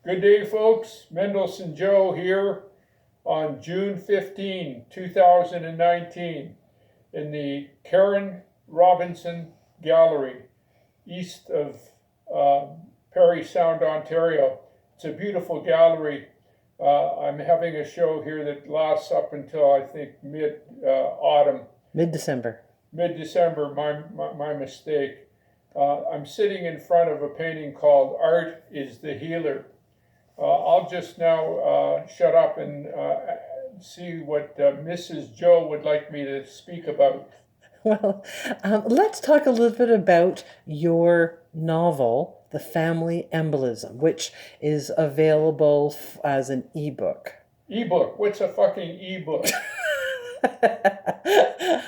Good day, folks. Mendelson Joe here on June 15, 2019 in the Karen Robinson Gallery east of Parry Sound, Ontario. It's a beautiful gallery. I'm having a show here that lasts up until I think mid-autumn. Mid-December. Mid-December, my mistake. I'm sitting in front of a painting called Art is the Healer. I'll just now shut up and see what Mrs. Joe would like me to speak about. Well, let's talk a little bit about your novel, The Family Embolism, which is available as an ebook. Ebook? What's a fucking ebook?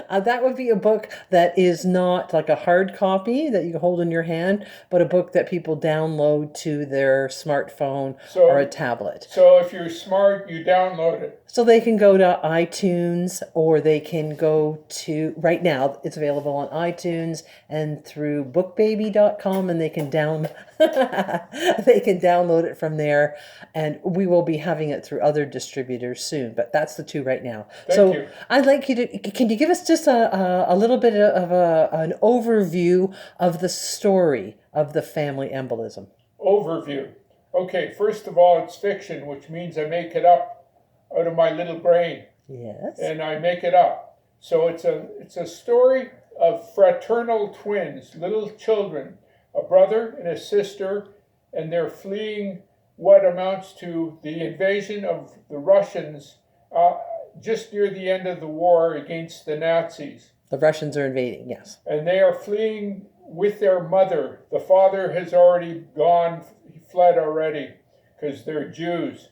That would be a book that is not like a hard copy that you hold in your hand, but a book that people download to their smartphone or a tablet. So if you're smart, you download it. So they can go to iTunes, or they can go to, right now it's available on iTunes and through bookbaby.com, and they can they can download it from there, and we will be having it through other distributors soon, but that's the two right now. Thank you. I'd like you to, can you give us just a little bit of an overview of the story of The Family Embolism? Overview. Okay, first of all, it's fiction, which means I make it up out of my little brain. Yes. And I make it up. So it's a story of fraternal twins, little children, a brother and a sister, and they're fleeing what amounts to the invasion of the Russians just near the end of the war against the Nazis. The Russians are invading, yes. And they are fleeing with their mother. The father has already gone, he fled already, because they're Jews.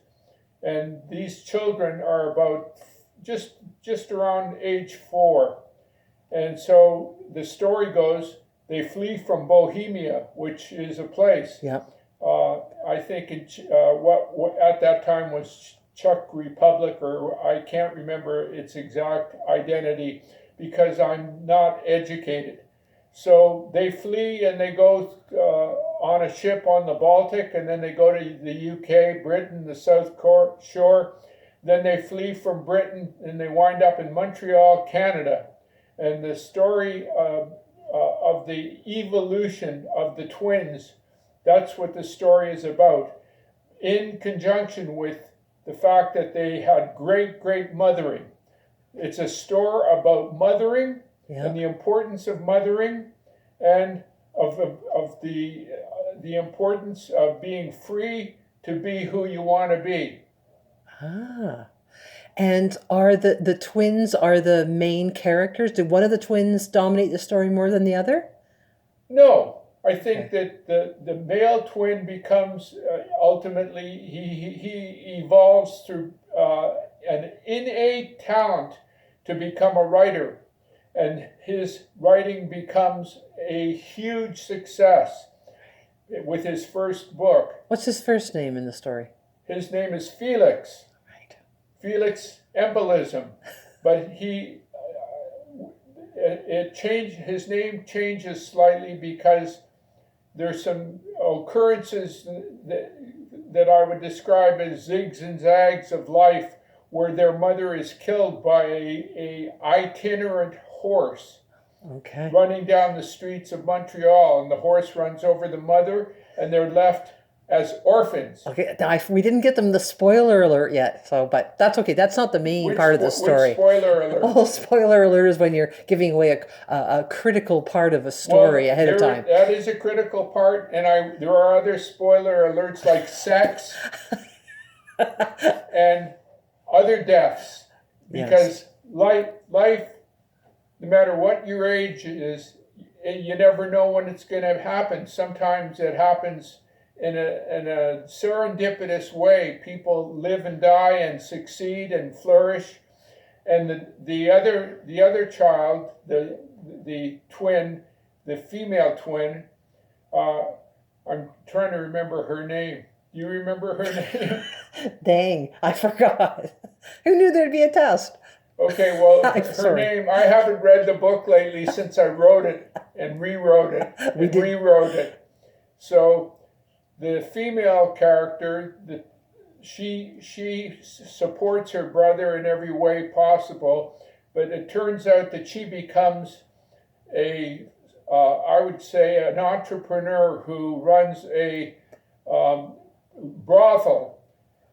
And these children are about just around age 4. And so the story goes, they flee from Bohemia, which is a place. Yeah. I think what at that time was Czech Republic, or I can't remember its exact identity because I'm not educated. So they flee and they go on a ship on the Baltic, and then they go to the UK, Britain, the South Shore. Then they flee from Britain and they wind up in Montreal, Canada. And the story of the evolution of the twins, that's what the story is about, in conjunction with the fact that they had great mothering. It's a story about mothering. Yeah. And the importance of mothering, and of the importance of being free to be who you want to be. And are the twins are the main characters? Did one of the twins dominate the story more than the other? No, I think that the male twin becomes ultimately he evolves through an innate talent to become a writer. And his writing becomes a huge success with his first book. What's his first name in the story? His name is Felix. Right. Felix Embolism. But his name changes slightly because there's some occurrences that I would describe as zigs and zags of life, where their mother is killed by a itinerant horse. Okay. Running down the streets of Montreal, and the horse runs over the mother, and they're left as orphans. Okay, we didn't get them the spoiler alert yet, but that's okay. That's not the main part of the story. Which spoiler alert? Oh, spoiler alert is when you're giving away a critical part of a story ahead of time. That is a critical part, and there are other spoiler alerts like sex and other deaths, because life, no matter what your age is, you never know when it's going to happen. Sometimes it happens in a serendipitous way. People live and die and succeed and flourish. And the other child, the twin, the female twin, I'm trying to remember her name. Do you remember her name? Dang, I forgot. Who knew there'd be a test? Okay, well, her name, I haven't read the book lately since I wrote it and rewrote it and rewrote it. So the female character, she supports her brother in every way possible, but it turns out that she becomes I would say, an entrepreneur who runs a brothel.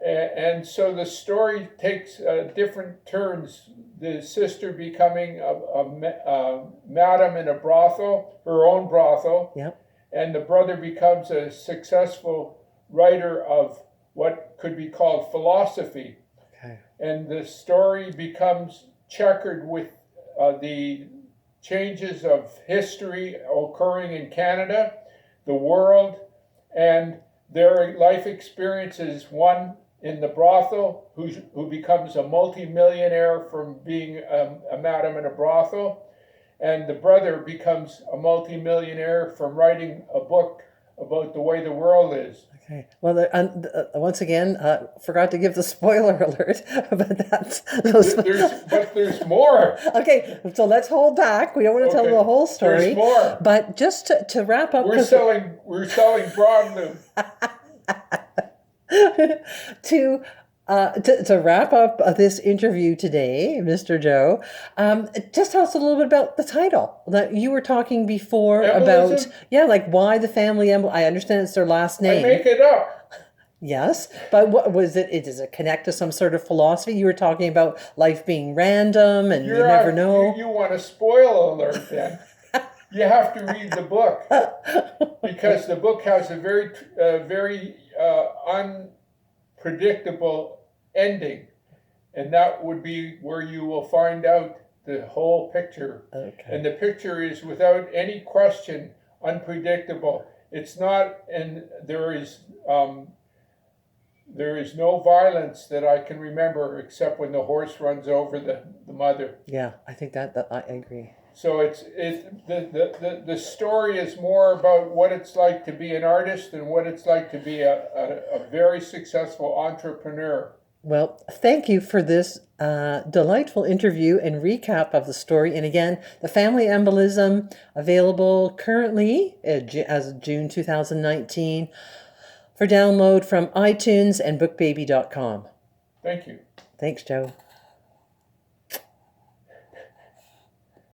And so the story takes different turns. The sister becoming a madam in a brothel, her own brothel. Yep. And the brother becomes a successful writer of what could be called philosophy. Okay. And the story becomes checkered with the changes of history occurring in Canada, the world, and their life experiences. One in the brothel who becomes a multi-millionaire from being a madam in a brothel, and the brother becomes a multi-millionaire from writing a book about the way the world is. Okay. Well, once again, forgot to give the spoiler alert, but that's those. There's more. Okay, so let's hold back. We don't want to tell the whole story. There's more. But just to wrap up, we're selling broadloom. To wrap up this interview today, Mr. Joe, just tell us a little bit about the title that you were talking before Embolism? about. Like why the family embolism. I understand it's their last name. I make it up. Yes, but what was it? Does it connect to some sort of philosophy? You were talking about life being random and you never know. You want a spoiler alert then. You have to read the book because the book has a very unpredictable ending, and that would be where you will find out the whole picture. Okay. And the picture is without any question unpredictable. It's not, and there is no violence that I can remember except when the horse runs over the mother. Yeah, I think that I agree. So the story is more about what it's like to be an artist and what it's like to be a very successful entrepreneur. Well, thank you for this delightful interview and recap of the story. And again, The Family Embolism, available currently as of June 2019 for download from iTunes and bookbaby.com. Thank you. Thanks, Joe.